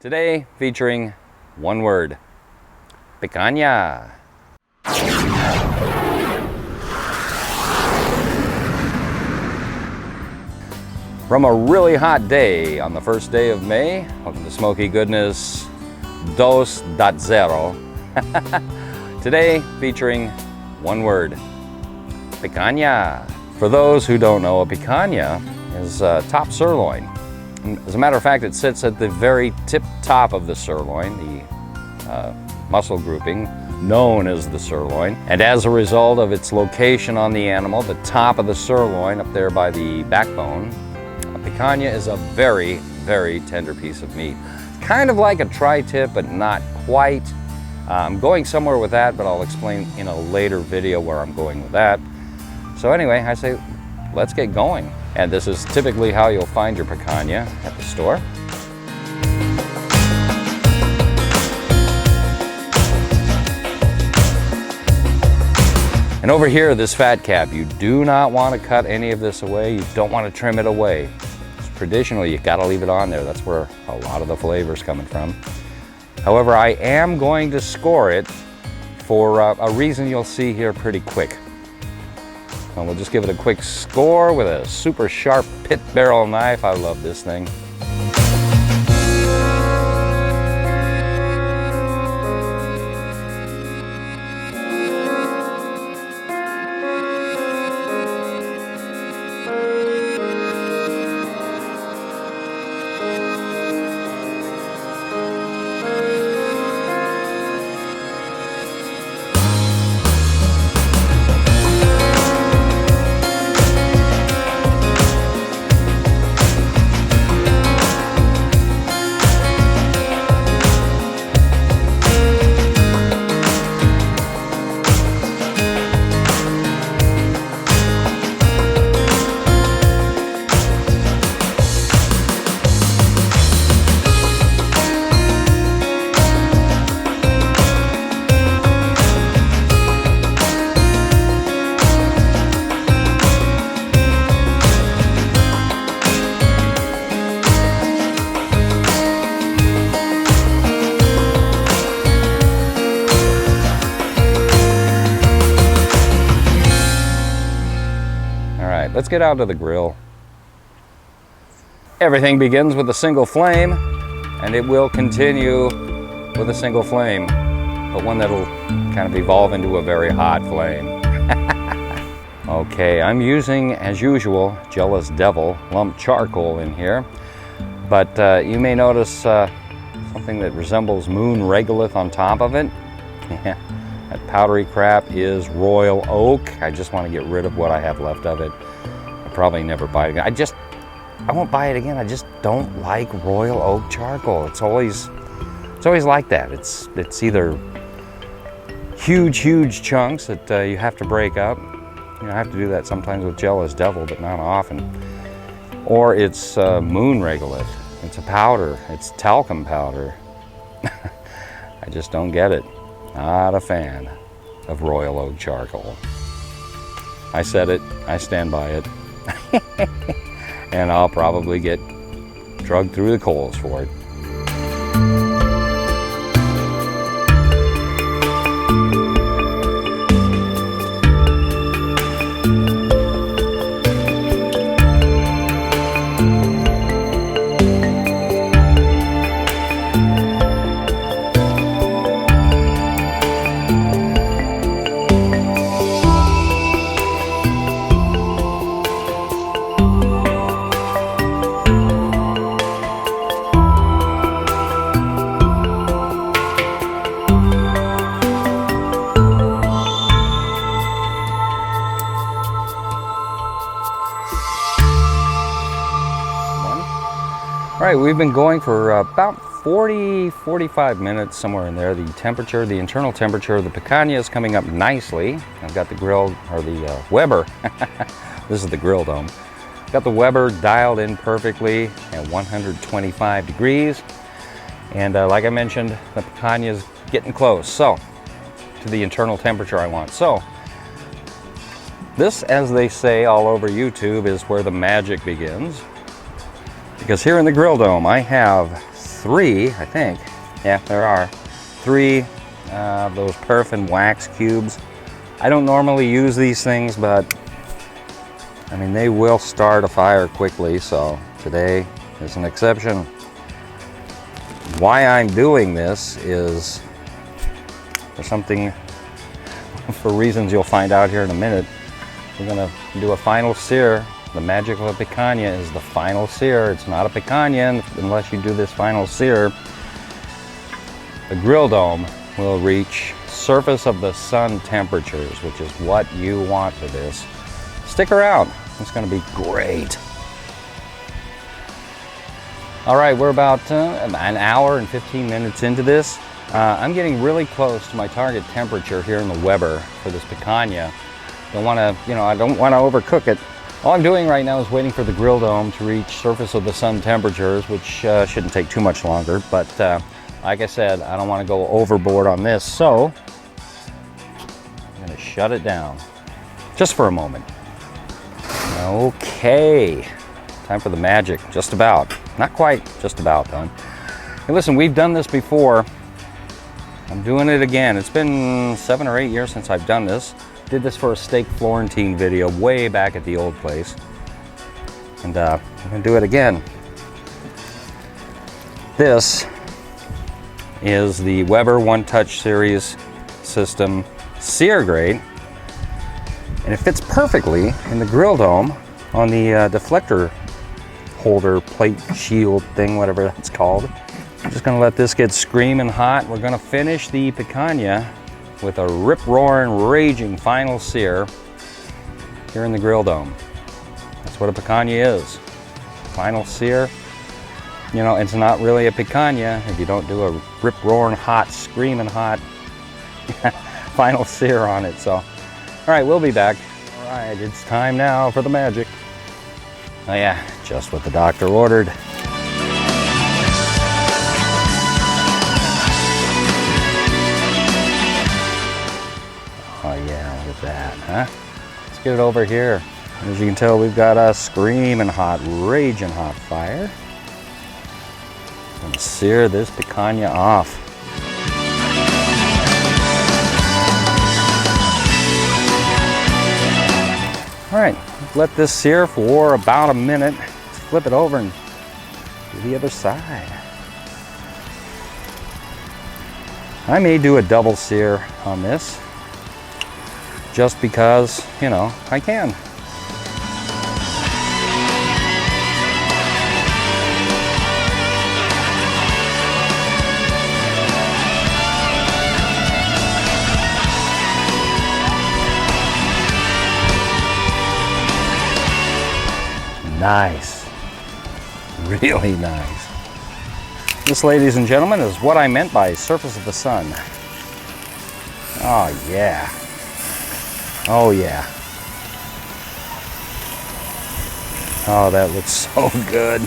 Today featuring one word, picanha. From a really hot day on the first day of May, welcome to Smoky Goodness 2.0. Today featuring one word, picanha. For those who don't know, a picanha is top sirloin. As a matter of fact, it sits at the very tip top of the sirloin, the muscle grouping known as the sirloin. And as a result of its location on the animal, the top of the sirloin up there by the backbone, a picanha is a very, very tender piece of meat. Kind of like a tri-tip, but not quite. I'm going somewhere with that, but I'll explain in a later video where I'm going with that. So anyway, I say, let's get going. And this is typically how you'll find your picanha at the store. And over here, this fat cap, you do not want to cut any of this away. You don't want to trim it away. Traditionally, you got to leave it on there. That's where a lot of the flavor's coming from. However, I am going to score it for a reason you'll see here pretty quick. And we'll just give it a quick score with a super sharp pit barrel knife. I love this thing. Let's get out to the grill. Everything begins with a single flame, and it will continue with a single flame, but one that'll kind of evolve into a very hot flame. Okay, I'm using, as usual, Jealous Devil lump charcoal in here, but you may notice something that resembles moon regolith on top of it. That powdery crap is royal oak. I just want to get rid of what I have left of it. I'll probably never buy it again. I won't buy it again. I just don't like royal oak charcoal. It's always like that. It's either huge chunks that you have to break up. You know, I have to do that sometimes with Jealous Devil, but not often. Or it's moon regolith. It's a powder. It's talcum powder. I just don't get it. Not a fan of royal oak charcoal. I said it, I stand by it, and I'll probably get drugged through the coals for it. All right, we've been going for about 40-45 minutes, somewhere in there. The temperature, the internal temperature of the picanha is coming up nicely. I've got the grill, or the Weber. This is the grill dome. Got the Weber dialed in perfectly at 125 degrees. And like I mentioned, the picanha is getting close, so, to the internal temperature I want. So, this, as they say all over YouTube, is where the magic begins. Because here in the grill dome, I have 3, I think. Yeah, there are 3 of those paraffin wax cubes. I don't normally use these things, but I mean, they will start a fire quickly, so today is an exception. Why I'm doing this is for reasons you'll find out here in a minute. We're gonna do a final sear. The magic of a picanha is the final sear. It's not a picanha unless you do this final sear. The grill dome will reach surface of the sun temperatures, which is what you want for this. Stick around, it's gonna be great. All right, we're about an hour and 15 minutes into this. I'm getting really close to my target temperature here in the Weber for this picanha. Don't want to, I don't want to overcook it. All I'm doing right now is waiting for the grill dome to reach surface of the sun temperatures, which shouldn't take too much longer. But like I said, I don't want to go overboard on this, so I'm going to shut it down just for a moment. Okay, time for the magic. Just about, not quite, just about done. Hey, listen, we've done this before. I'm doing it again. It's been 7 or 8 years since I've done this. Did this for a steak Florentine video way back at the old place. And I'm gonna do it again. This is the Weber One Touch Series System Sear grate. And it fits perfectly in the grill dome on the deflector holder, plate, shield thing, whatever that's called. I'm just gonna let this get screaming hot. We're gonna finish the picanha with a rip-roaring, raging final sear here in the grill dome. That's what a picanha is. Final sear. It's not really a picanha if you don't do a rip-roaring hot, screaming hot final sear on it. So, all right, we'll be back. All right, it's time now for the magic. Oh yeah, just what the doctor ordered. Oh yeah, look at that, huh? Let's get it over here. As you can tell, we've got a screaming hot, raging hot fire. I'm gonna sear this picanha off. All right, let this sear for about a minute. Let's flip it over and do the other side. I may do a double sear on this, just because, I can. Nice, really nice. This, ladies and gentlemen, is what I meant by surface of the sun. Oh yeah. Oh yeah. Oh, that looks so good.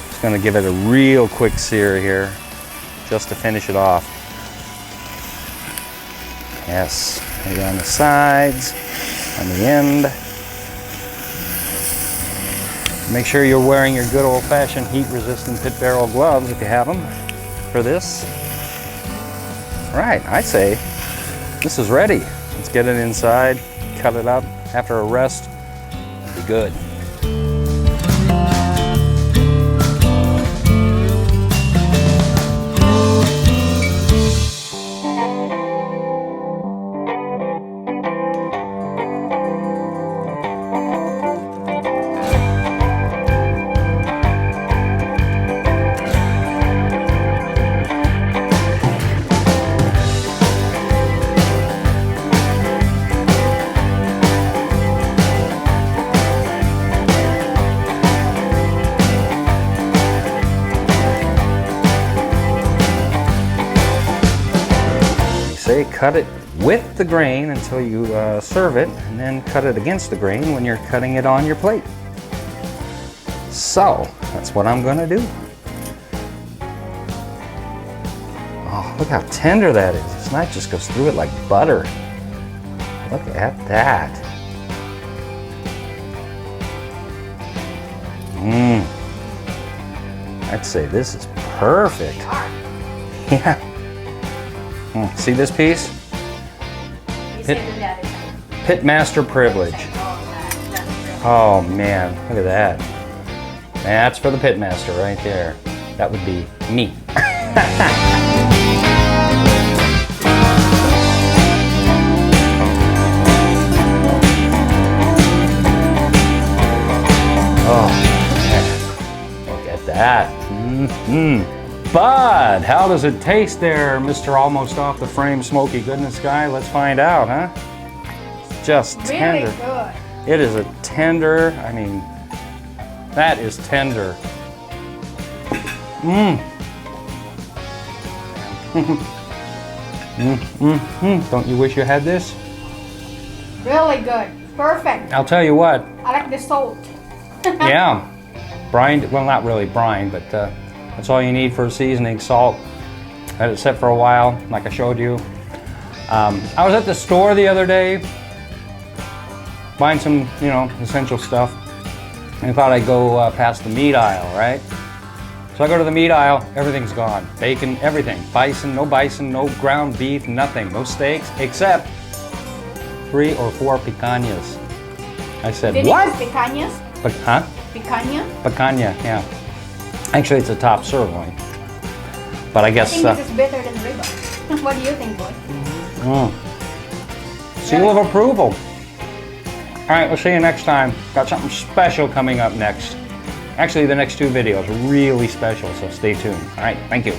Just gonna give it a real quick sear here, just to finish it off. Yes, maybe on the sides, on the end. Make sure you're wearing your good old-fashioned heat-resistant pit barrel gloves if you have them for this. All right, I say this is ready. Let's get it inside, cut it up after a rest. It'll be good. Cut it with the grain until you serve it, and then cut it against the grain when you're cutting it on your plate. So that's what I'm gonna do. Oh, look how tender that is. This knife just goes through it like butter. Look at that. I'd say this is perfect. Yeah. See this piece? Pitmaster privilege. Oh man, look at that. That's for the pitmaster right there. That would be me. Oh, man. Look at that. Bud, how does it taste there, Mr. Almost Off the Frame Smoky Goodness guy? Let's find out, huh? It's just tender. Really good. It is a tender, I mean, that is tender. Don't you wish you had this? Really good. Perfect. I'll tell you what. I like the salt. Yeah. Brine, well, not really brine, but that's all you need for seasoning, salt. Let it sit for a while, like I showed you. I was at the store the other day, buying some, you know, essential stuff. And I thought I'd go past the meat aisle, right? So I go to the meat aisle, everything's gone. Bacon, everything. Bison, no ground beef, nothing. No steaks, except 3 or 4 picanhas. I said, what? Picanhas? Huh? Picanha? Pacanha, yeah. Actually, it's a top sirloin. But I guess... I think this is better than ribeye. What do you think, boy? Seal of approval. All right, we'll see you next time. Got something special coming up next. Actually, the next 2 videos are really special, so stay tuned. All right, thank you.